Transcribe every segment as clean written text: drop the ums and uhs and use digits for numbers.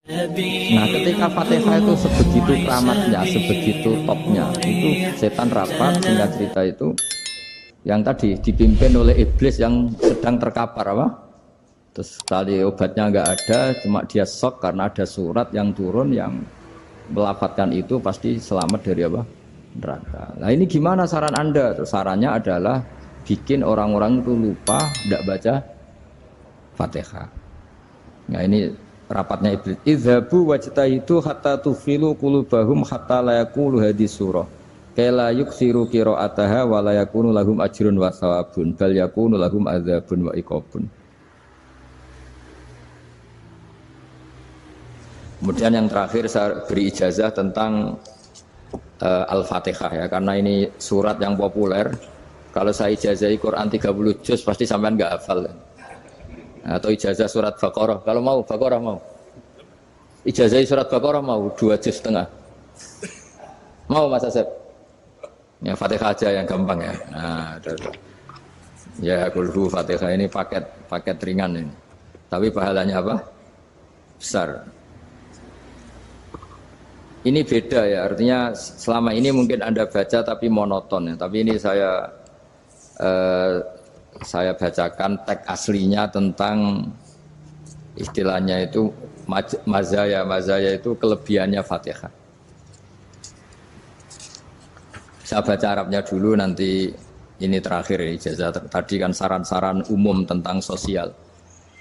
Nah, ketika Fatihah itu sebegitu keramatnya, sebegitu topnya, itu setan rapat, singkat cerita itu yang tadi dipimpin oleh iblis yang sedang terkapar apa? Terus sekali obatnya nggak ada, cuma dia shock karena ada surat yang turun yang melafatkan itu pasti selamat dari apa? Neraka. Nah ini gimana saran Anda? Terus sarannya adalah bikin orang-orang itu lupa, tidak baca Fatihah. Nah ini rapatnya iblis. Idzabu wajtahidu hatta tufilu qulubahum hatta la yaqulu hadis surah. Kala yuksiru qira'ataha wa la yakunu lahum ajrun wa thawabun bal yakunu lahum adzabun wa iqabun. Kemudian yang terakhir saya beri ijazah tentang Al-Fatihah ya, karena ini surat yang populer. Kalau saya ijazahi Quran 30 juz pasti sampean nggak hafal. Atau ijazah surat Baqarah, kalau mau Baqarah mau. Ijazahi surat Baqarah mau 2 juz setengah. Mau Mas Asep? Ya Fatihah aja yang gampang ya. Nah, ya kulhu Fatihah ini paket ringan ini. Tapi pahalanya apa? Besar. Ini beda ya, artinya selama ini mungkin Anda baca tapi monoton ya. Tapi ini saya bacakan teks aslinya tentang istilahnya itu mazaya itu kelebihannya Fatihah. Saya baca Arabnya dulu, nanti ini terakhir ya, ijazah tadi kan saran-saran umum tentang sosial.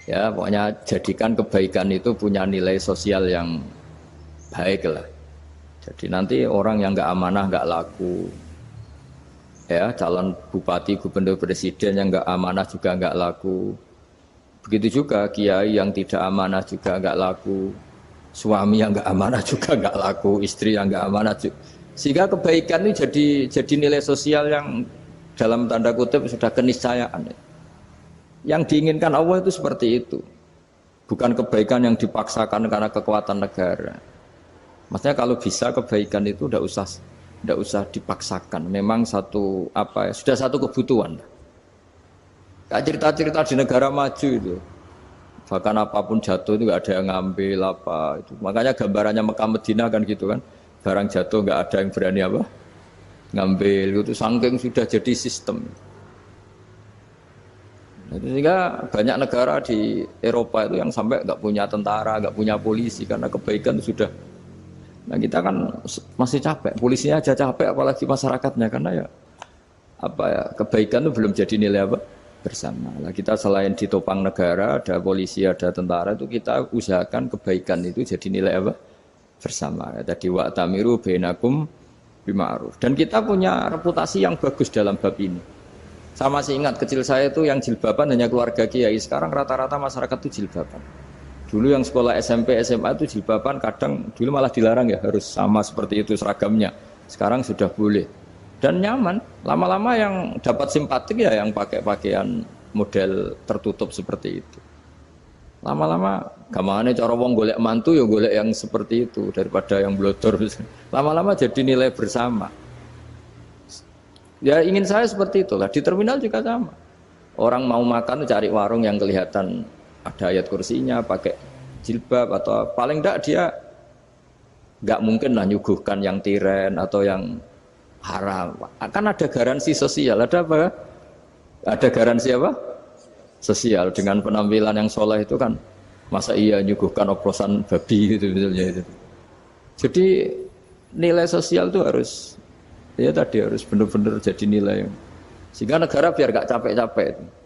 Ya, pokoknya jadikan kebaikan itu punya nilai sosial yang baik lah. Jadi nanti orang yang nggak amanah nggak laku, ya calon bupati, gubernur, presiden yang nggak amanah juga nggak laku. Begitu juga kiai yang tidak amanah juga nggak laku, suami yang nggak amanah juga nggak laku, istri yang nggak amanah juga. Sehingga kebaikan ini jadi nilai sosial yang dalam tanda kutip sudah keniscayaan. Yang diinginkan Allah itu seperti itu, bukan kebaikan yang dipaksakan karena kekuatan negara. Maksudnya kalau bisa kebaikan itu tidak usah dipaksakan. Memang sudah satu kebutuhan. Kayak cerita-cerita di negara maju itu, bahkan apapun jatuh itu nggak ada yang ngambil apa itu. Makanya gambarannya Mekah Medina kan gitu kan, barang jatuh nggak ada yang berani apa ngambil itu, saking sudah jadi sistem. Sehingga banyak negara di Eropa itu yang sampai nggak punya tentara, nggak punya polisi karena kebaikan sudah. Nah kita kan masih capek, polisinya aja capek, apalagi masyarakatnya, karena ya kebaikan itu belum jadi nilai apa bersama. Nah kita selain ditopang negara, ada polisi, ada tentara, itu kita usahakan kebaikan itu jadi nilai apa bersama. Tadi wa'tamiru bainakum bima'ruf. Dan kita punya reputasi yang bagus dalam bab ini. Saya masih ingat kecil saya itu yang jilbaban hanya keluarga kiai. Sekarang rata-rata masyarakat itu jilbaban. Dulu yang sekolah SMP, SMA itu jilbaban kadang dulu malah dilarang ya, harus sama seperti itu seragamnya. Sekarang sudah boleh. Dan nyaman. Lama-lama yang dapat simpatik ya yang pakai pakaian model tertutup seperti itu. Lama-lama gamane cara wong golek mantu ya golek yang seperti itu daripada yang blodor. Lama-lama jadi nilai bersama. Ya ingin saya seperti itulah. Di terminal juga sama. Orang mau makan cari warung yang kelihatan ada ayat kursinya, pakai jilbab, atau paling enggak dia enggak mungkin lah nyuguhkan yang tiren atau yang haram. Kan ada garansi sosial, ada apa? Ada garansi apa? Sosial. Dengan penampilan yang soleh itu kan, masa iya nyuguhkan oplosan babi gitu misalnya itu. Jadi nilai sosial itu harus benar-benar jadi nilai. Sehingga negara biar gak capek-capek.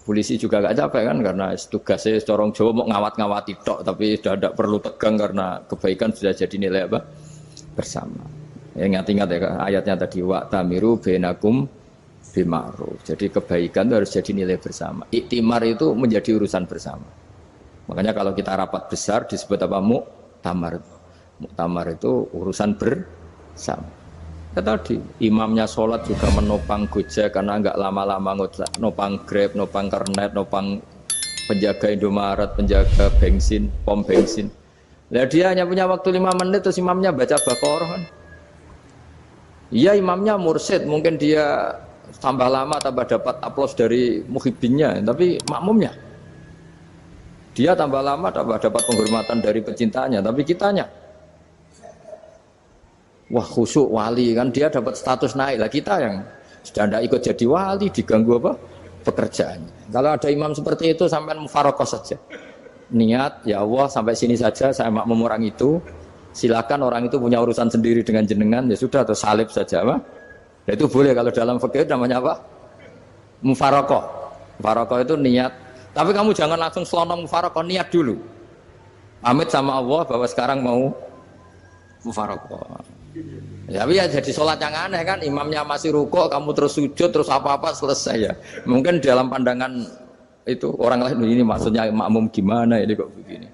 Polisi juga gak capek kan, karena tugasnya corong Jawa mau ngawat-ngawati tok, tapi sudah tidak perlu tegang karena kebaikan sudah jadi nilai apa bersama. Ya, ingat-ingat ya ayatnya tadi, wa'tamiru bainakum bima'ruf. Jadi kebaikan itu harus jadi nilai bersama. Iktimar itu menjadi urusan bersama. Makanya kalau kita rapat besar disebut apa? Muktamar. Muktamar itu urusan bersama. Ya tadi, imamnya sholat juga menopang Gojek karena nggak lama-lama nopang Grab, nopang Kernet, nopang penjaga Indomaret, penjaga bensin, pom bensin. Nah dia hanya punya waktu 5 menit terus imamnya baca Baqarah kan. Iya imamnya mursyid, mungkin dia tambah lama tambah dapat aplaus dari muhibbinnya, tapi makmumnya Dia tambah lama tambah dapat penghormatan dari pecintanya, tapi kitanya wah khusyuk wali kan dia dapat status naik lah, kita yang sudah tidak ikut jadi wali diganggu apa pekerjaannya. Kalau ada imam seperti itu sampai mufarokoh saja, niat ya Allah sampai sini saja saya makmum orang itu, silakan orang itu punya urusan sendiri dengan jenengan ya sudah, atau salib saja apa. Nah, itu boleh kalau dalam fikih namanya apa mufarokoh. Mufarokoh itu niat, tapi kamu jangan langsung selonong mufarokoh, niat dulu pamit sama Allah bahwa sekarang mau mufarokoh. Ya, tapi ya jadi sholat yang aneh kan, imamnya masih rukuk, kamu terus sujud, terus apa-apa selesai ya. Mungkin dalam pandangan itu orang lain ini maksudnya makmum gimana ini kok begini.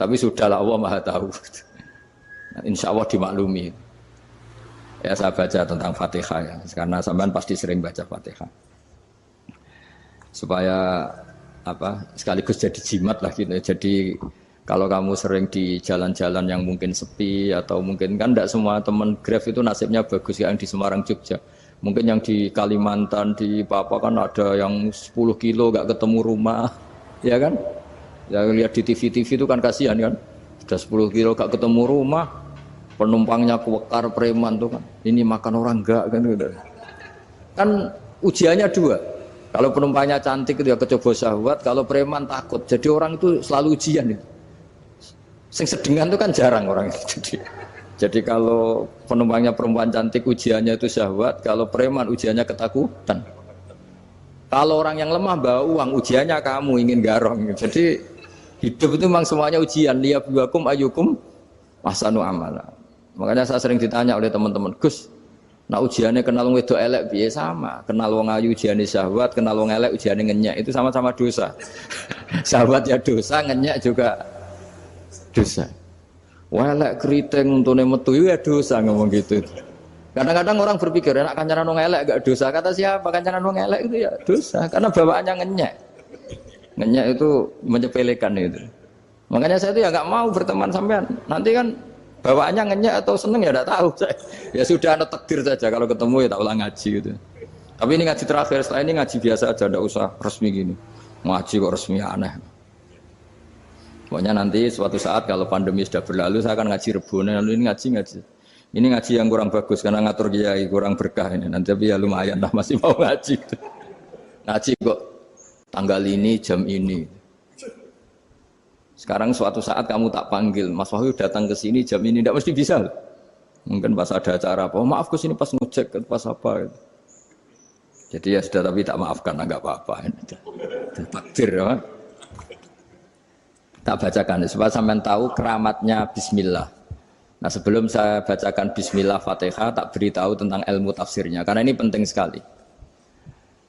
Tapi sudahlah Allah Maha tahu. Nah, insya Allah dimaklumi. Ya saya baca tentang Fatihah ya, karena sampean pasti sering baca Fatihah. Supaya apa sekaligus jadi jimat lah gitu. Jadi kalau kamu sering di jalan-jalan yang mungkin sepi atau mungkin kan tidak semua teman Grab itu nasibnya bagus yang di Semarang Jogja. Mungkin yang di Kalimantan di Papua kan ada yang 10 kilo gak ketemu rumah, ya kan? Ya lihat di TV-TV itu kan kasihan kan. Sudah 10 kilo gak ketemu rumah, penumpangnya kuwekar preman tuh kan. Ini makan orang enggak kan gitu. Kan ujiannya dua. Kalau penumpangnya cantik itu ya kecoba syahwat, kalau preman takut. Jadi orang itu selalu ujian itu. Sing sedengan itu kan jarang orang itu. Jadi kalau penumpangnya perempuan cantik ujiannya itu syahwat, kalau preman ujiannya ketakutan. Kalau orang yang lemah bawa uang ujiannya kamu ingin garong. Jadi hidup itu memang semuanya ujian. Liyabluwakum ayyukum ahsanu amala. Makanya saya sering ditanya oleh teman-teman, Gus, nah ujiannya kenal wong wedok elek piye sama? Kenal wong ayu ujiannya syahwat, kenal wong elek ujiannya ngenyek, itu sama-sama dosa. Syahwat ya dosa, ngenyek juga dosa. Wah elek keriting untune metu ya dosa ngomong gitu. Kadang-kadang orang berpikir enak kancanan wong elek gak dosa. Kata siapa kancanan wong elek itu ya dosa karena bawaannya ngenyek. Ngenyek itu menyepelekan itu. Makanya saya itu ya nggak mau berteman sampean. Nanti kan bawaannya ngenyek atau seneng ya enggak tahu. Ya sudah ada takdir saja kalau ketemu ya tak ulang ngaji gitu. Tapi ini ngaji terakhir, setelah ini ngaji biasa aja, enggak usah resmi gini. Ngaji kok resmi aneh. Pokoknya nanti suatu saat kalau pandemi sudah berlalu saya akan ngaji Rebone, lalu ini ngaji. Ini ngaji yang kurang bagus karena ngatur kiai kurang berkah ini. Nanti tapi ya lumayan lah masih mau ngaji. Ngaji kok tanggal ini jam ini. Sekarang suatu saat kamu tak panggil, Mas Wahyu datang ke sini jam ini, tidak mesti bisa. Mungkin pas ada acara apa, oh, maaf ke sini pas ngecek pas apa. Jadi ya sudah tapi tak maafkan, enggak apa-apa. Takdir ya. Tak bacakan supaya sampean tahu keramatnya bismillah. Nah, sebelum saya bacakan bismillah Fatihah, tak beritahu tentang ilmu tafsirnya karena ini penting sekali.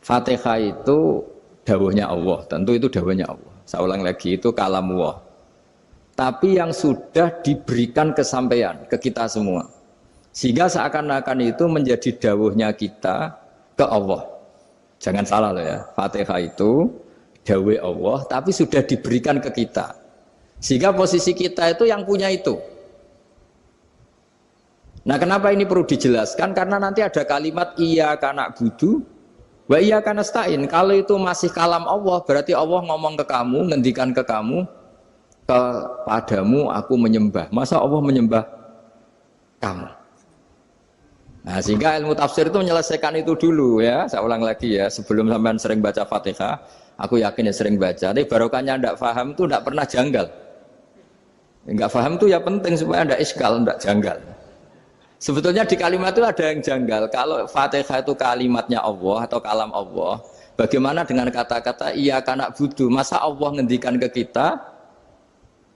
Fatihah itu dawuhnya Allah, tentu itu dawuhnya Allah. Saya ulang lagi itu kalam Allah. Tapi yang sudah diberikan kesampaian ke kita semua. Sehingga seakan-akan itu menjadi dawuhnya kita ke Allah. Jangan salah loh ya. Fatihah itu dawuh Allah tapi sudah diberikan ke kita. Sehingga posisi kita itu yang punya itu. Nah kenapa ini perlu dijelaskan? Karena nanti ada kalimat iyyaka na'budu wa iyyaka nasta'in. Kalau itu masih kalam Allah, berarti Allah ngomong ke kamu, ngendikan ke kamu, kepadamu aku menyembah. Masa Allah menyembah kamu? Nah sehingga ilmu tafsir itu menyelesaikan itu dulu ya. Saya ulang lagi ya, sebelum sampean sering baca Fatihah, aku yakin ya sering baca. Tapi barokahnya tidak paham itu tidak pernah janggal. Enggak paham itu ya penting supaya tidak iskal, tidak janggal. Sebetulnya di kalimat itu ada yang janggal. Kalau Fatihah itu kalimatnya Allah atau kalam Allah, bagaimana dengan kata-kata iyyaka na'budu? Masa Allah ngendikan ke kita,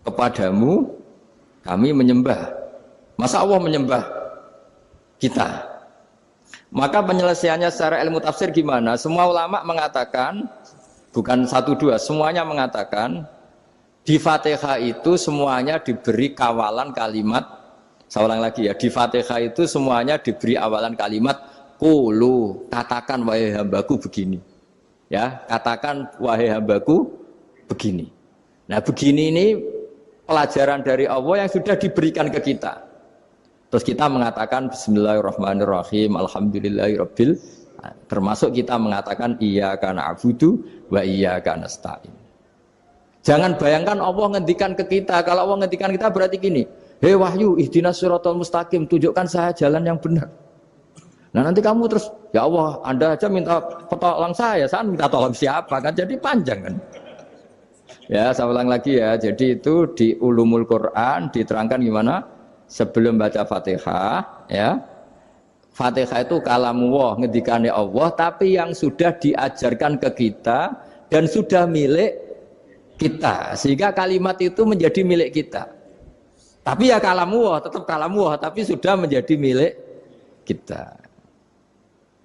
kepadamu kami menyembah. Masa Allah menyembah kita? Maka penyelesaiannya secara ilmu tafsir gimana? Semua ulama mengatakan, bukan satu dua, semuanya mengatakan di Fatihah itu semuanya diberi kawalan kalimat. Saya ulang lagi ya, di Fatihah itu semuanya diberi awalan kalimat qulu, katakan wahai hambaku begini. Ya, katakan wahai hambaku begini. Nah, begini ini pelajaran dari Allah yang sudah diberikan ke kita. Terus kita mengatakan bismillahirrahmanirrahim, alhamdulillahirabbil, termasuk kita mengatakan iyyaka na'budu wa iyyaka nasta'in. Jangan bayangkan Allah ngendikan ke kita. Kalau Allah ngendikan kita berarti gini, hei wahyu, ihdinas siratal mustaqim, tunjukkan saya jalan yang benar. Nah nanti kamu terus, ya Allah, Anda aja minta tolong saya minta tolong siapa kan? Jadi panjang kan? Ya, saya ulang lagi ya. Jadi itu di Ulumul Quran diterangkan gimana? Sebelum baca Fatihah, ya. Fatihah itu kalamullah, ngendikane Allah, tapi yang sudah diajarkan ke kita dan sudah milik kita. Sehingga kalimat itu menjadi milik kita. Tapi ya kalamullah, tetap kalamullah, tapi sudah menjadi milik kita.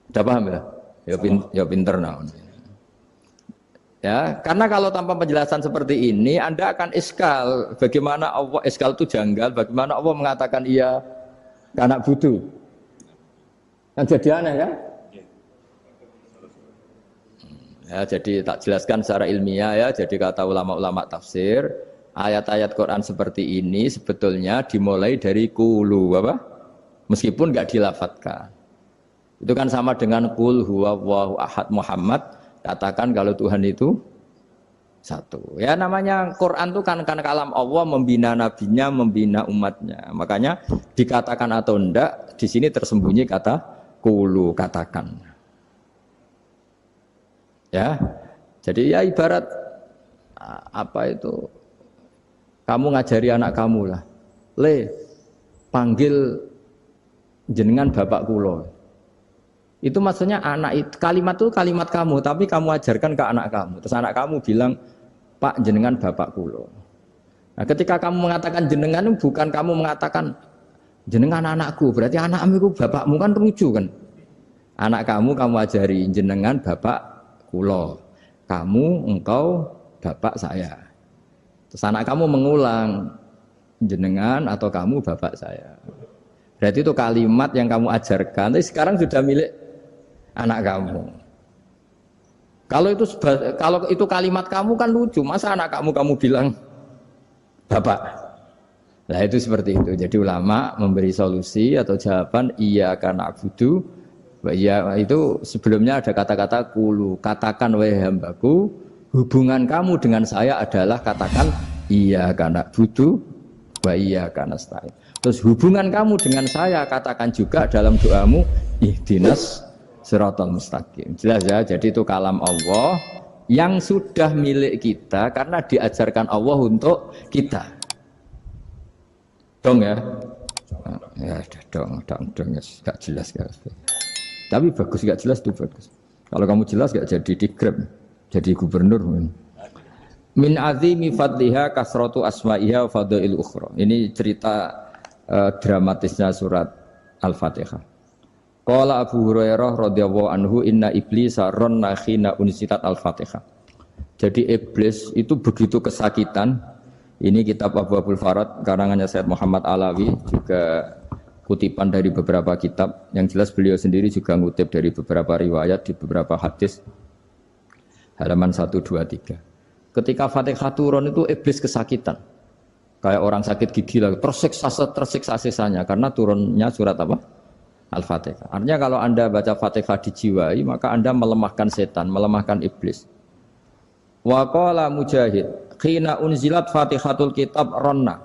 Sudah paham ya? Ya pinter nah. Ya, karena kalau tanpa penjelasan seperti ini Anda akan iskal. Bagaimana Allah, iskal itu janggal, bagaimana Allah mengatakan iya anak butuh. Kan jadi aneh kan? Ya, jadi tak jelaskan secara ilmiah ya. Jadi kata ulama-ulama tafsir, ayat-ayat Quran seperti ini sebetulnya dimulai dari qulu apa? Meskipun nggak dilafatkan. Itu kan sama dengan qul huwallahu ahad Muhammad, katakan kalau Tuhan itu satu. Ya namanya Quran itu kan kalam Allah, membina nabinya, membina umatnya. Makanya dikatakan atau enggak, di sini tersembunyi kata qulu, katakan. Ya, jadi ya ibarat apa itu? Kamu ngajari anak kamu lah, panggil jenengan bapak kulo. Itu maksudnya anak itu, kalimat itu kalimat kamu, tapi kamu ajarkan ke anak kamu. Terus anak kamu bilang, Pak jenengan bapak kulo. Nah, ketika kamu mengatakan jenengan, bukan kamu mengatakan jenengan anakku, berarti anakmu itu bapakmu, kan lucu kan? Anak kamu ajari jenengan bapak kulo, kamu engkau bapak saya. Terus anak kamu mengulang jenengan atau kamu bapak saya. Berarti itu kalimat yang kamu ajarkan, tapi sekarang sudah milik anak kamu. Kalau itu kalimat kamu kan lucu, masa anak kamu bilang bapak. Nah itu seperti itu. Jadi ulama memberi solusi atau jawaban iya karena abudu. Ya itu sebelumnya ada kata-kata qulu, katakan wahai hambaku, hubungan kamu dengan saya adalah katakan iya karena abudu wa iya karena nasta'in. Terus hubungan kamu dengan saya katakan juga dalam doamu ihdinas siratal mustaqim. Jelas ya, jadi itu kalam Allah yang sudah milik kita karena diajarkan Allah untuk kita. Dong ya? Ya dong, gak jelas gak. Tapi bagus, gak jelas itu bagus. Kalau kamu jelas gak jadi digrab, jadi gubernur. Min azimi fadliha kasratu asma'iha wa fadail ukhra. Ini cerita dramatisnya surat Al-Fatihah. Qala Abu Hurairah radhiyallahu anhu inna iblisa ranna khina unsitat Al-Fatihah. Jadi iblis itu begitu kesakitan. Ini kitab Abu Abul Farad karangannya Sayyid Muhammad Alawi, juga kutipan dari beberapa kitab. Yang jelas beliau sendiri juga ngutip dari beberapa riwayat di beberapa hadis. Halaman 1, 2, 3. Ketika Fatihah turun itu iblis kesakitan. Kayak orang sakit gigi lah, tersiksa sisanya karena turunnya surat apa? Al-Fatihah. Artinya kalau Anda baca Fatihah dijiwai, maka Anda melemahkan setan, melemahkan iblis. Wa qala Mujahid, khina unzilat Fatihatul kitab ronna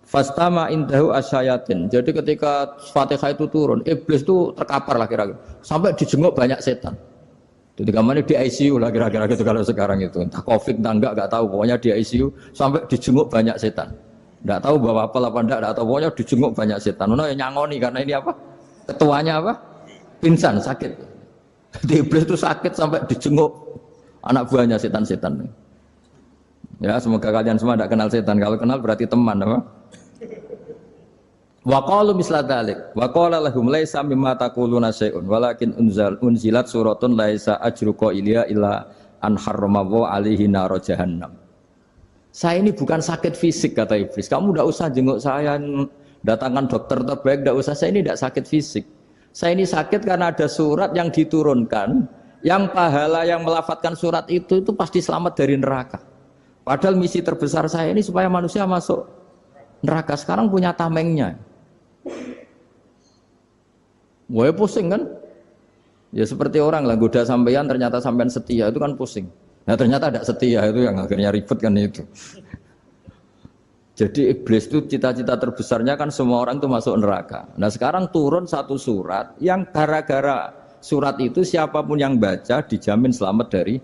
fastama indahu asyayatin. Jadi ketika Fatihah itu turun, iblis itu terkapar lah kira-kira. Sampai dijenguk banyak setan. Jadi kamarnya di ICU lah kira-kira gitu kalau sekarang itu. Entah Covid entah enggak tahu, pokoknya di ICU sampai dijenguk banyak setan. Enggak tahu bawa apa enggak tahu, pokoknya dijenguk banyak setan. Ono yang nyangoni karena ini apa? Ketuanya apa? Pingsan, sakit. Jadi iblis itu sakit sampai dijenguk anak buahnya setan-setan. Ya, semoga kalian semua tidak kenal setan. Kalau kenal berarti teman, apa? Wa qalu misla dzalik. Wa qala lahum laisa mimma taquluna syai'un walakin unzilat suratun laisa ajru qailiha illa an harrama alaihi nar jahannam. Saya ini bukan sakit fisik kata iblis. Kamu tidak usah jenguk saya, datangkan dokter terbaik, tidak usah. Saya ini tidak sakit fisik. Saya ini sakit karena ada surat yang diturunkan, yang pahala yang melafadzkan surat itu pasti selamat dari neraka. Padahal misi terbesar saya ini supaya manusia masuk neraka. Sekarang punya tamengnya. Wah pusing kan? Ya seperti orang lah, goda sampean ternyata sampean setia, itu kan pusing. Nah ternyata tidak setia, itu yang akhirnya ribet kan itu. Jadi iblis itu cita-cita terbesarnya kan semua orang itu masuk neraka. Nah sekarang turun satu surat yang gara-gara surat itu siapapun yang baca dijamin selamat dari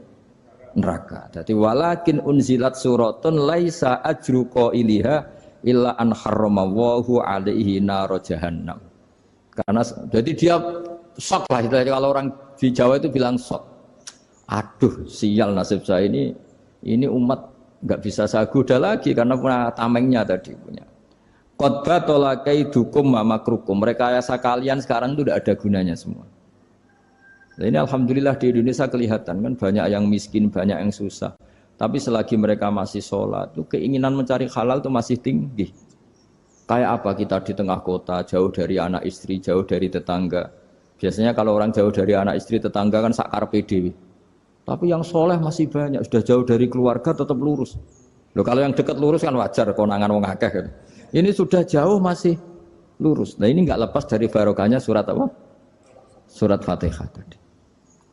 neraka. Jadi walakin unzilat suratun laisa ajru qailiha illa an harramallahu alaihi nar jahannam. Karena jadi dia shock lah itu, kalau orang di Jawa itu bilang shock. Aduh sial nasib saya ini umat nggak bisa saya goda lagi karena punya tamengnya tadi punya. Qad tolakaidukum makrukum. Rekayasa kalian sekarang itu tidak ada gunanya semua. Nah, ini alhamdulillah di Indonesia kelihatan kan banyak yang miskin, banyak yang susah. Tapi selagi mereka masih sholat, itu keinginan mencari halal itu masih tinggi. Kayak apa kita di tengah kota, jauh dari anak istri, jauh dari tetangga. Biasanya kalau orang jauh dari anak istri, tetangga kan sakar PDW. Tapi yang soleh masih banyak, sudah jauh dari keluarga tetap lurus. Loh, kalau yang dekat lurus kan wajar, konangan wong akeh kan. Ini sudah jauh masih lurus. Nah ini nggak lepas dari barokahnya surat apa? Surat Fatihah tadi.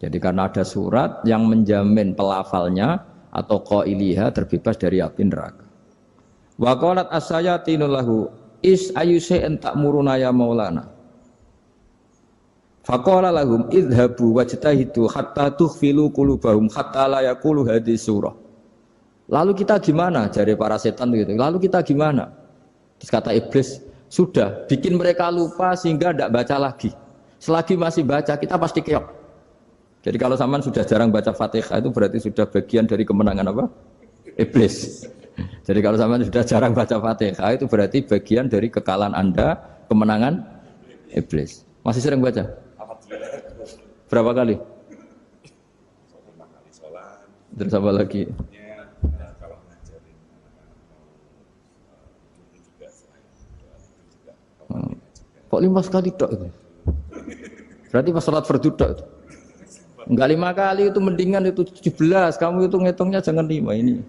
Jadi karena ada surat yang menjamin pelafalnya atau qailiha terbebas dari api neraka. Wa qalat as-sayatinu lahu is ayyusai'in ta'muruna ya maulana. Faqala lahum idhabu wajtahidu hatta tukhfilu qulubahum hatta la yaqulu hadhihi surah. Lalu kita gimana? Jari para setan gitu. Lalu kita gimana? Terus kata iblis, sudah bikin mereka lupa sehingga tidak baca lagi. Selagi masih baca kita pasti keok. Jadi kalau sampean sudah jarang baca Fatihah itu berarti sudah bagian dari kemenangan apa? Iblis. Jadi kalau sampean sudah jarang baca Fatihah itu berarti bagian dari kekalahan Anda, kemenangan iblis. Masih sering baca? Berapa kali? Terus apa lagi? Kok 5 kali tok itu? Berarti pas sholat fardu tok itu? Enggak 5 kali itu mendingan itu 17. Kamu itu ngitungnya jangan 5 ini.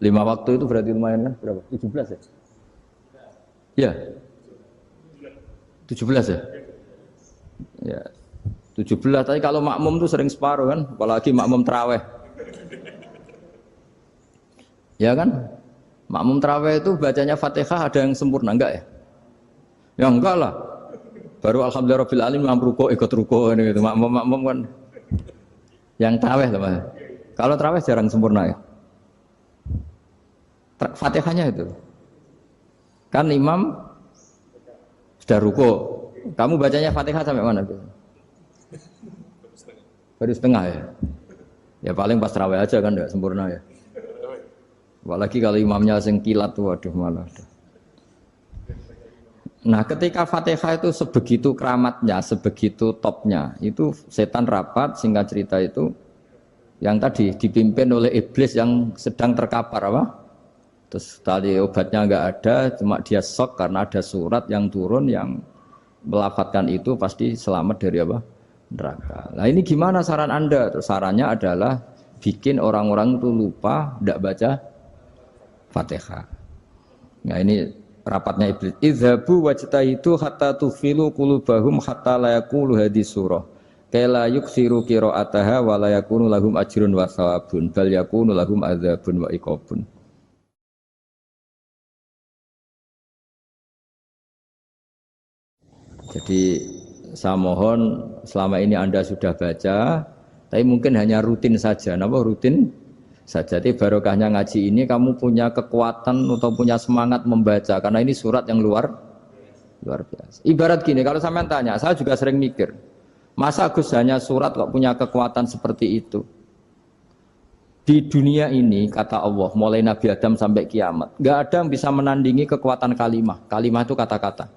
5 waktu itu berarti lumayan kan? Berapa? 17 ya? Ya. 17 ya? Ya. 17, tapi kalau makmum tuh sering separuh kan, apalagi makmum tarawih. Ya kan? Makmum tarawih itu bacanya Fatihah ada yang sempurna enggak ya? Ya enggak lah. Baru alhamdulillah rabbil alamin ruko ikut ruko gitu. Makmum kan yang tarawih lah. Kalau tarawih jarang sempurna ya. Fatihahnya itu. Kan imam sudah ruko. Kamu bacanya Fatihah sampai mana? Baru setengah ya. Ya paling pas tarawih aja kan enggak sempurna ya. Apalagi kalau imamnya sing kilat tuh waduh malah. Nah, ketika Fatihah itu sebegitu keramatnya, sebegitu topnya, itu setan rapat singkat cerita itu yang tadi dipimpin oleh iblis yang sedang terkapar apa? Terus tadi obatnya enggak ada, cuma dia shock karena ada surat yang turun yang melafatkan itu pasti selamat dari apa? Neraka. Nah ini gimana saran Anda? Sarannya adalah bikin orang-orang itu lupa, tidak baca Fatihah. Nah ini rapatnya iblis. Idhabu wajtahidu hatta tufilu qulubahum hatta la yaqulu hadhihi surah. Kala yuksiru qira'ataha wa la yakunu lahum ajrun wa thawabun bal yakunu lahum adzabun wa iqabun. Jadi saya mohon selama ini Anda sudah baca, tapi mungkin hanya rutin saja. Napa rutin saja? Jadi barokahnya ngaji ini kamu punya kekuatan atau punya semangat membaca karena ini surat yang luar biasa. Ibarat gini, kalau sampean tanya, saya juga sering mikir, masa Gus hanya surat kok punya kekuatan seperti itu? Di dunia ini kata Allah, mulai Nabi Adam sampai kiamat, nggak ada yang bisa menandingi kekuatan kalimah. Kalimah itu kata-kata,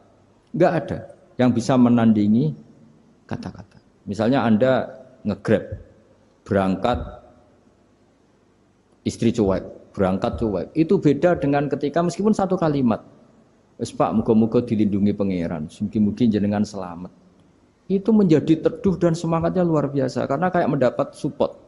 nggak ada yang bisa menandingi kata-kata. Misalnya Anda nge-grab, berangkat istri cuek, berangkat cuek. Itu beda dengan ketika meskipun satu kalimat, wes Pak, muga-muga dilindungi pangeran, mungkin jenengan selamat. Itu menjadi teduh dan semangatnya luar biasa karena kayak mendapat support.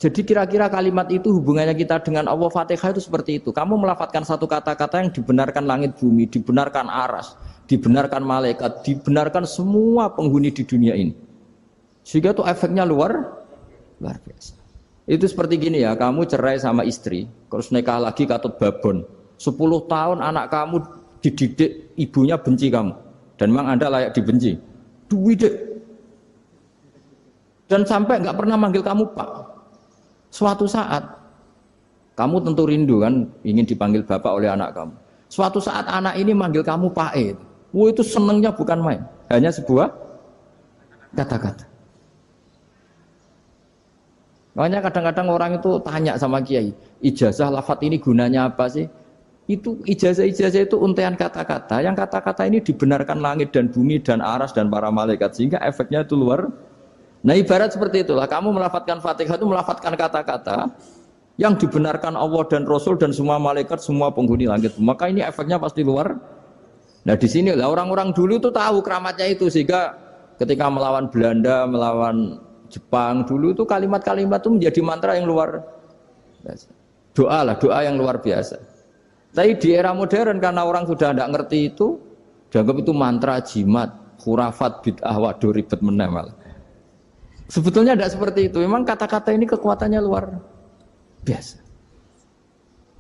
Jadi kira-kira kalimat itu hubungannya kita dengan Allah, Fatihah itu seperti itu. Kamu melafadzkan satu kata-kata yang dibenarkan langit bumi, dibenarkan aras, dibenarkan malaikat, dibenarkan semua penghuni di dunia ini. Sehingga tuh efeknya luar biasa. Itu seperti gini ya, kamu cerai sama istri, terus nikah lagi katut babon. 10 tahun anak kamu dididik, ibunya benci kamu. Dan memang Anda layak dibenci. Dididik. Dan sampai nggak pernah manggil kamu Pak. Suatu saat, kamu tentu rindu kan, ingin dipanggil Bapak oleh anak kamu. Suatu saat anak ini manggil kamu Pak E. Wah itu senengnya bukan main. Hanya sebuah kata-kata. Makanya kadang-kadang orang itu tanya sama kiai, ijazah lafadz ini gunanya apa sih? Itu ijazah-ijazah itu untaian kata-kata. Yang kata-kata ini dibenarkan langit dan bumi dan aras dan para malaikat, sehingga efeknya itu luar. Nah ibarat seperti itulah, kamu melafadzkan Fatihah itu melafadzkan kata-kata yang dibenarkan Allah dan Rasul dan semua malaikat, semua penghuni langit. Maka ini efeknya pasti luar. Nah di sini lah orang-orang dulu itu tahu keramatnya itu, sehingga ketika melawan Belanda, melawan Jepang dulu itu kalimat-kalimat itu menjadi mantra yang luar biasa. Doa yang luar biasa. Tapi di era modern karena orang sudah tidak ngerti itu, dianggap itu mantra, jimat, khurafat, bid'ah, waduh ribet menemal. Sebetulnya tidak seperti itu. Memang kata-kata ini kekuatannya luar biasa.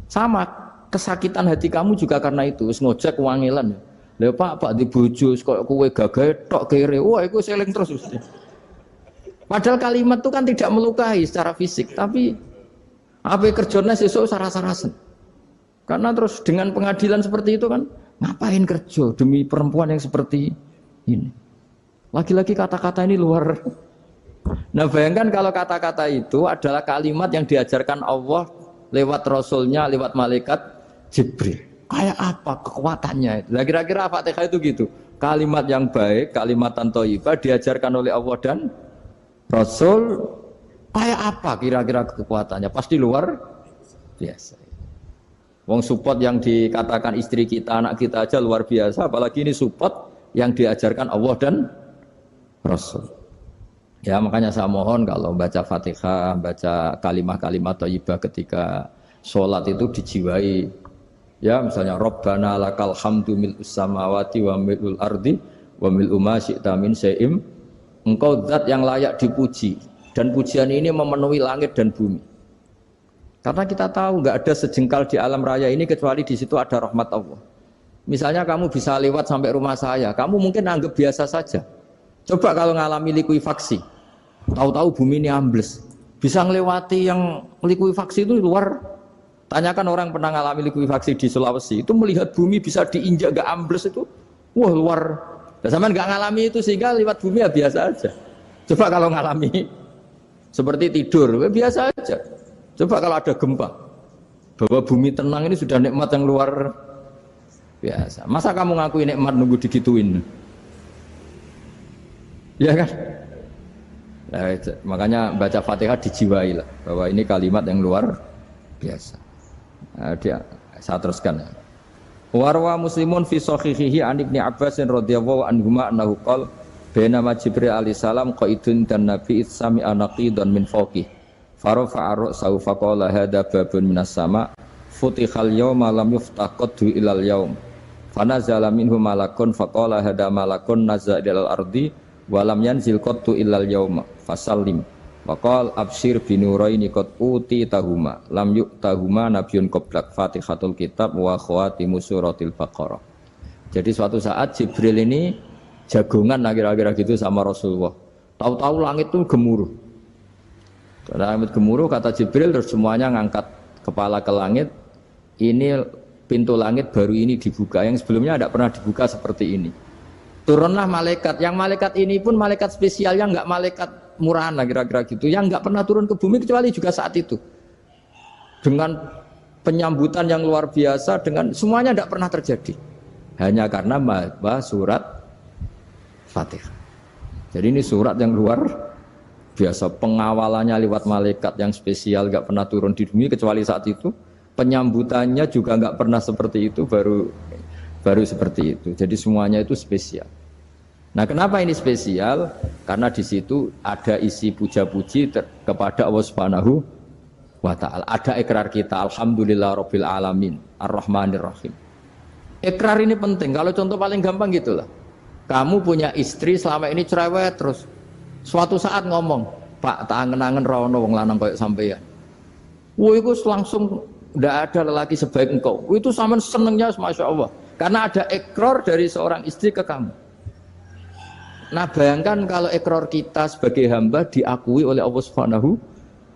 Sama kesakitan hati kamu juga karena itu. Ngojek wangilan. Lha Pak di bojo kok kowe gagahe tok kere. Wah, iku seling terus mesti. Padahal kalimat itu kan tidak melukai secara fisik, tapi apa kerjanya sesuk sarasa-rasen. Karena terus dengan pengadilan seperti itu kan, ngapain kerja demi perempuan yang seperti ini? Lagi-lagi kata-kata ini luar. Nah bayangkan kalau kata-kata itu adalah kalimat yang diajarkan Allah lewat Rasulnya, lewat malaikat Jibril. Kayak apa kekuatannya itu? Nah kira-kira Fatihah itu gitu. Kalimat yang baik, kalimatan thayyibah diajarkan oleh Allah dan Rasul, kayak apa kira-kira kekuatannya? Pasti luar biasa. Wong support yang dikatakan istri kita, anak kita aja luar biasa, apalagi ini support yang diajarkan Allah dan Rasul. Ya makanya saya mohon kalau baca Fatihah, baca kalimat-kalimat thayyibah ketika sholat itu dijiwai. Ya misalnya Rabbana lakal hamdu mil'us samawati wa mil'ul ardi wa mil'u ma syi'ta min syai'im. Engkau zat yang layak dipuji, dan pujian ini memenuhi langit dan bumi. Karena kita tahu nggak ada sejengkal di alam raya ini kecuali di situ ada rahmat Allah. Misalnya kamu bisa lewat sampai rumah saya, kamu mungkin anggap biasa saja. Coba kalau ngalami likuifaksi, tahu-tahu bumi ini ambles, bisa ngelewati yang likuifaksi itu luar. Tanyakan orang pernah ngalami likuifaksi di Sulawesi, itu melihat bumi bisa diinjak gak ambles itu, wah luar. Nah, sama nggak ngalami itu sehingga lewat bumi ya biasa aja. Coba kalau ngalami seperti tidur, ya biasa aja. Coba kalau ada gempa, bahwa bumi tenang ini sudah nikmat yang luar biasa. Masa kamu ngakui nikmat nunggu digituin? Ya kan? Nah, makanya baca Fatihah dijiwai lah, bahwa ini kalimat yang luar biasa. Nah, saya teruskan ya. Warwa Muslimun fi sahihihi an Ibnu Abbas radhiyallahu anhuma annahu qala bainama Jibril alaihi salam qaidun dan Nabi sami anaqidan min fawqih farafa'a ra'sahu faqala hadza babun minas sama futihal yawma lam yuftah qaddu ilal yaum fanazala minhu malakun faqala hadza malakun nazza ilal ardi wa lam yanzil qaddu ilal yauma fasallim waqal absyir binuraini qad uti tahuma lam yu'tahuma nabiyyun qablak Fatihatul kitab wa khawatimu suratil Baqarah. Jadi suatu saat Jibril ini jagongan kira-kira gitu sama Rasulullah. Tahu-tahu langit itu gemuruh. Karena langit gemuruh kata Jibril terus semuanya ngangkat kepala ke langit. Ini pintu langit baru ini dibuka, yang sebelumnya tidak pernah dibuka seperti ini. Turunlah malaikat, yang malaikat ini pun malaikat spesial, yang enggak malaikat murahan lah kira-kira gitu, yang enggak pernah turun ke bumi kecuali juga saat itu. Dengan penyambutan yang luar biasa, dengan semuanya tidak pernah terjadi. Hanya karena bahwa surat Fatihah. Jadi ini surat yang luar biasa, pengawalannya lewat malaikat yang spesial, enggak pernah turun di bumi kecuali saat itu. Penyambutannya juga enggak pernah seperti itu, baru seperti itu. Jadi semuanya itu spesial. Nah, kenapa ini spesial? Karena di situ ada isi puja-puji kepada Allah Subhanahu wa ta'ala. Ada ikrar kita, alhamdulillah rabbil alamin, ar-rahmanir rahim. Ikrar ini penting. Kalau contoh paling gampang gitulah. Kamu punya istri selama ini cerewet terus. Suatu saat ngomong, Pak, tak angen-angen rono wong lanang kayak sampeyan. Wah, itu langsung tidak ada lelaki sebaik engkau. Itu sama senengnya, masya Allah. Karena ada ikrar dari seorang istri ke kamu. Nah, bayangkan kalau ikrar kita sebagai hamba diakui oleh Allah Subhanahu,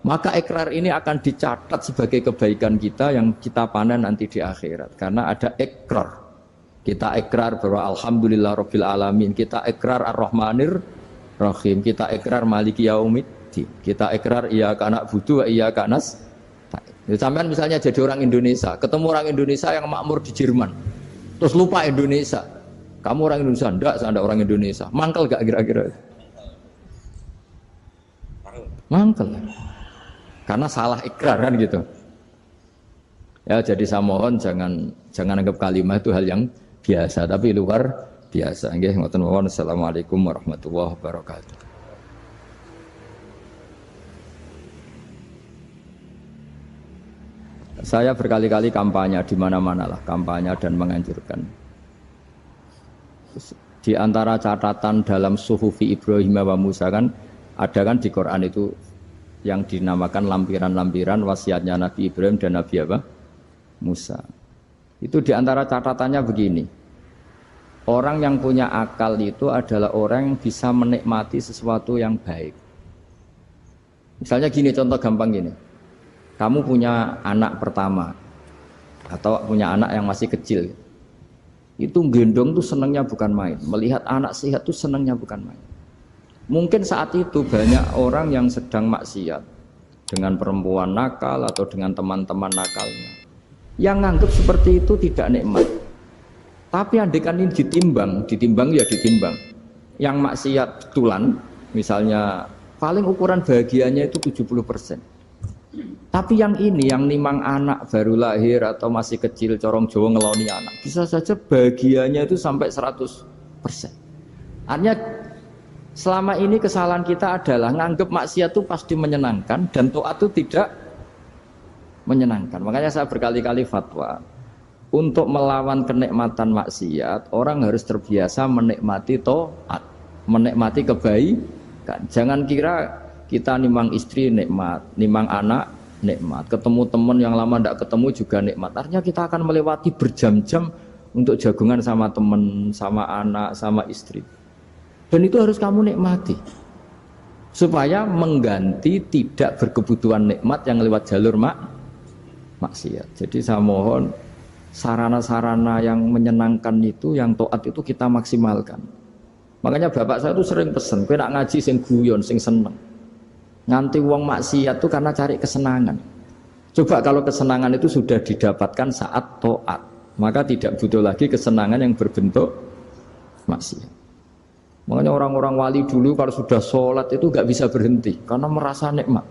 maka ikrar ini akan dicatat sebagai kebaikan kita yang kita panen nanti di akhirat. Karena ada ikrar. Kita ikrar bahwa alhamdulillah rabbil alamin. Kita ikrar ar-rahmanir rahim. Kita ikrar maliki yaumiddin. Kita ikrar iyyaka na'budu wa iyyaka nasta'in. Sampean misalnya jadi orang Indonesia, ketemu orang Indonesia yang makmur di Jerman, terus lupa Indonesia. Kamu orang Indonesia? Enggak, saya ada orang Indonesia. Mangkel gak kira-kira? Mangkel. Karena salah ikrar kan gitu. Ya, jadi saya mohon jangan anggap kalimat itu hal yang biasa, tapi luar biasa. Nggih, ngoten mawon. Assalamualaikum warahmatullahi wabarakatuh. Saya berkali-kali kampanye di mana-mana lah, kampanye dan menganjurkan. Di antara catatan dalam Suhufi Ibrahim wa Musa kan ada kan di Quran itu yang dinamakan lampiran-lampiran wasiatnya Nabi Ibrahim dan Nabi apa? Musa. Itu di antara catatannya begini. Orang yang punya akal itu adalah orang yang bisa menikmati sesuatu yang baik. Misalnya gini, contoh gampang gini. Kamu punya anak pertama atau punya anak yang masih kecil, itu gendong tuh senangnya bukan main. Melihat anak sehat tuh senangnya bukan main. Mungkin saat itu banyak orang yang sedang maksiat dengan perempuan nakal atau dengan teman-teman nakalnya, yang nganggap seperti itu tidak nikmat. Tapi andaikan ini ditimbang ya ditimbang. Yang maksiat betulan, misalnya paling ukuran bahagianya itu 70%. Tapi yang ini, yang nimang anak baru lahir atau masih kecil, corong Jawa ngeloni anak, bisa saja bahagianya itu sampai 100%. Artinya selama ini kesalahan kita adalah nganggap maksiat itu pasti menyenangkan dan taat itu tidak menyenangkan. Makanya saya berkali-kali fatwa, untuk melawan kenikmatan maksiat, orang harus terbiasa menikmati taat, menikmati kebaikan. Jangan kira kita nimang istri nikmat, nimang anak nikmat, ketemu teman yang lama tidak ketemu juga nikmat. Artinya kita akan melewati berjam-jam untuk jagungan sama teman, sama anak, sama istri. Dan itu harus kamu nikmati supaya mengganti tidak berkebutuhan nikmat yang lewat jalur maksiat. Jadi saya mohon sarana-sarana yang menyenangkan itu, yang taat itu kita maksimalkan. Makanya bapak saya itu sering pesan, kowe nak ngaji sing guyon, sing seneng. Nganti wong maksiat itu karena cari kesenangan. Coba kalau kesenangan itu sudah didapatkan saat taat, maka tidak butuh lagi kesenangan yang berbentuk maksiat. Makanya orang-orang wali dulu kalau sudah sholat itu gak bisa berhenti karena merasa nikmat.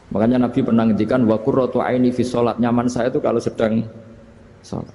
Makanya Nabi pernah ngendikan wa qurratu aini fi sholat, nyaman saya itu kalau sedang sholat.